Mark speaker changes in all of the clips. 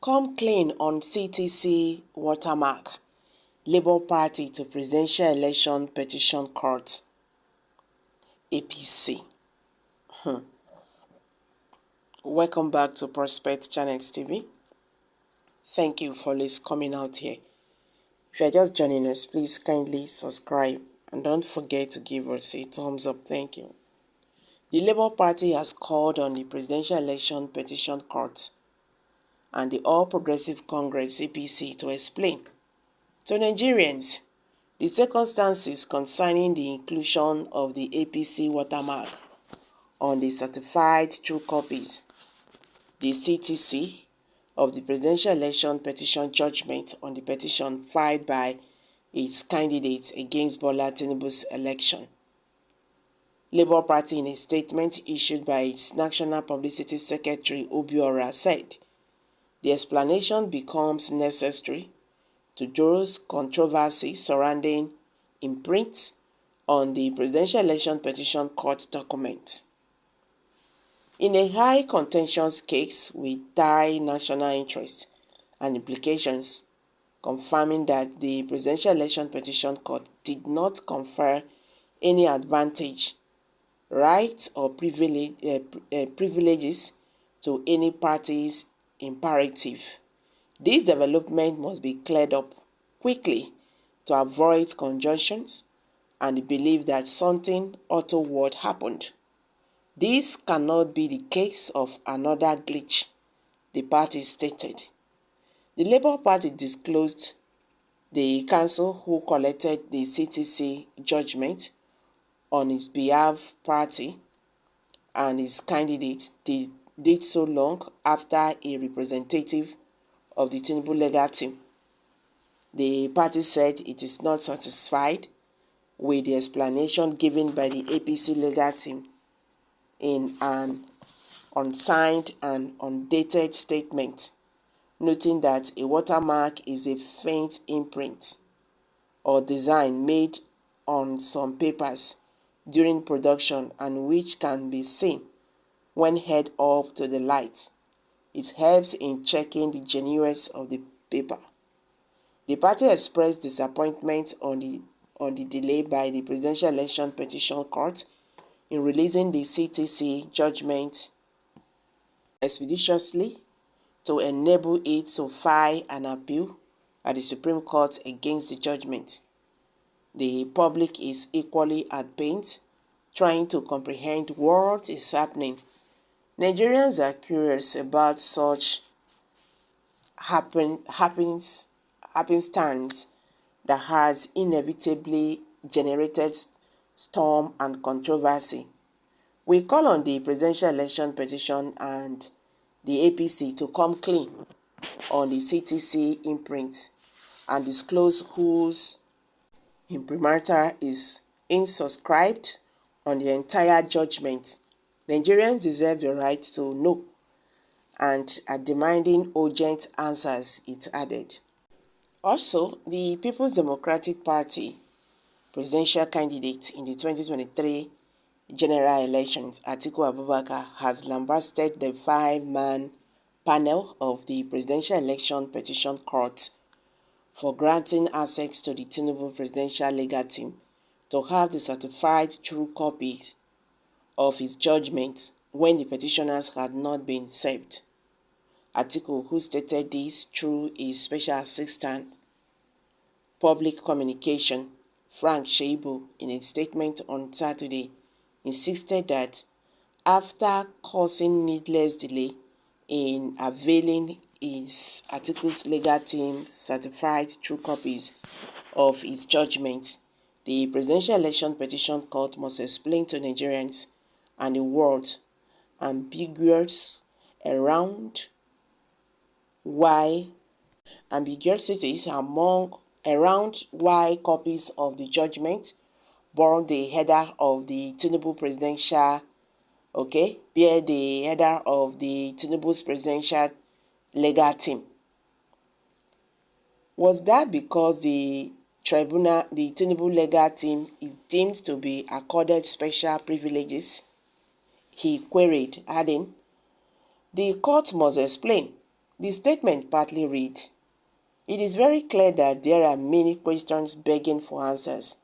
Speaker 1: Come clean on CTC Watermark. Labour Party to Presidential Election Petition Court. APC. Welcome back to Prospect Channels TV. Thank you for always coming out here. If you are just joining us, please kindly subscribe and don't forget to give us a thumbs up. Thank you. The Labour Party has called on the Presidential Election Petition Court and the All Progressive Congress APC to explain to Nigerians the circumstances concerning the inclusion of the APC watermark on the certified true copies, the CTC, of the Presidential Election Petition Judgment on the petition filed by its candidates against Bola Tinubu's election. Labour Party, in a statement issued by its National Publicity Secretary Obiora, said the explanation becomes necessary to those controversies surrounding imprints on the Presidential Election Petition Court document. In a high contentious case with dire national interest and implications, confirming that the Presidential Election Petition Court did not confer any advantage, rights or privileges to any party's imperative. This development must be cleared up quickly to avoid conjunctions and the belief that something untoward happened. This cannot be the case of another glitch, the party stated. The Labour Party disclosed the council who collected the CTC judgment on its behalf party and its candidates did so long after a representative of the Tinubu legal team. The party said it is not satisfied with the explanation given by the APC legal team in an unsigned and undated statement, noting that a watermark is a faint imprint or design made on some papers during production and which can be seen when held up to the light. It helps in checking the genuineness of the paper. The party expressed disappointment on the delay by the Presidential Election Petition Court in releasing the CTC judgment expeditiously to enable it to file an appeal at the Supreme Court against the judgment. The public is equally at pains trying to comprehend what is happening. Nigerians are curious about such happenstance that has inevitably generated storm and controversy. We call on the Presidential Election Petition and the APC to come clean on the CTC imprint and disclose whose imprimatur is insubscribed on the entire judgment. Nigerians deserve the right to know and are demanding urgent answers, it added. Also, the People's Democratic Party presidential candidate in the 2023 general elections, Atiku Abubakar, has lambasted the 5-man panel of the Presidential Election Petition Court for granting access to the Tinubu presidential legal team to have the certified true copies of his judgment when the petitioners had not been served. Atiku, who stated this through his special assistant public communication, Frank Shaibu, in a statement on Saturday, insisted that after causing needless delay in availing Atiku's legal team certified true copies of his judgment, the Presidential Election Petition Court must explain to Nigerians and the world ambiguities around why copies of the judgment bore the header of the Tinubu presidential, bear the header of the Tinubu's presidential legal team. Was that because the Tinubu legal team is deemed to be accorded special privileges? He queried, adding, the court must explain The statement partly reads, "It is very clear that there are many questions begging for answers,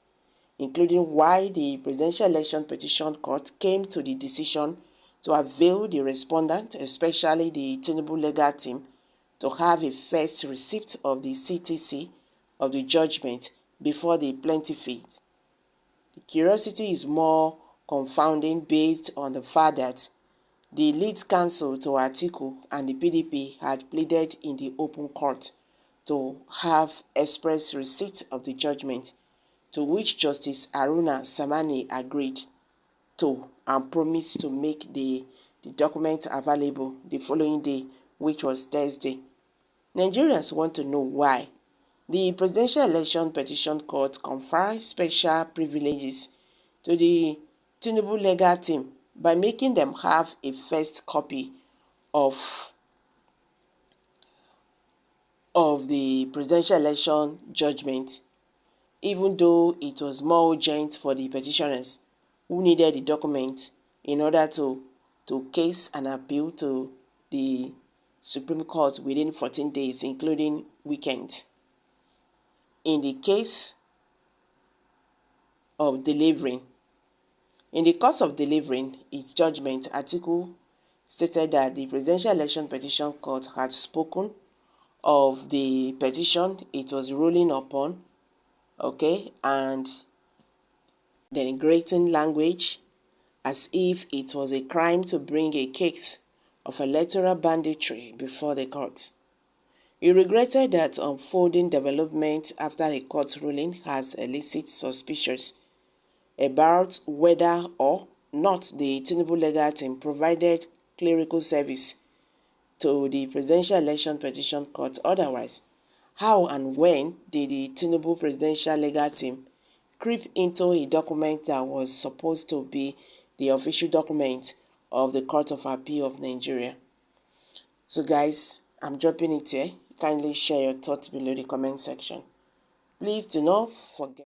Speaker 1: including why the Presidential Election Petition Court came to the decision to avail the respondent, especially the Tinubu legal team, to have a first receipt of the CTC of the judgment before the plaintiff. The curiosity is more confounding based on the fact that the lead counsel to Atiku and the PDP had pleaded in the open court to have express receipt of the judgment, to which Justice Aruna Samani agreed to and promised to make the document available the following day, which was Thursday. Nigerians want to know why the Presidential Election Petition Court confers special privileges to the Tinubu legal team by making them have a first copy of the presidential election judgment, even though it was more urgent for the petitioners who needed the document in order to case an appeal to the Supreme Court within 14 days, including weekends. In the case of delivering, in the course of delivering its judgment, Atiku stated that the Presidential Election Petition Court had spoken of the petition it was ruling upon, okay, and denigrating language as if it was a crime to bring a case of electoral banditry before the court. He regretted that unfolding development after the court ruling has elicited suspicions about whether or not the Tinubu legal team provided clerical service to the Presidential Election Petition Court. Otherwise, how and when did the Tinubu Presidential Legal Team creep into a document that was supposed to be the official document of the Court of Appeal of Nigeria? So guys, I'm dropping it here. Kindly share your thoughts below the comment section. Please do not forget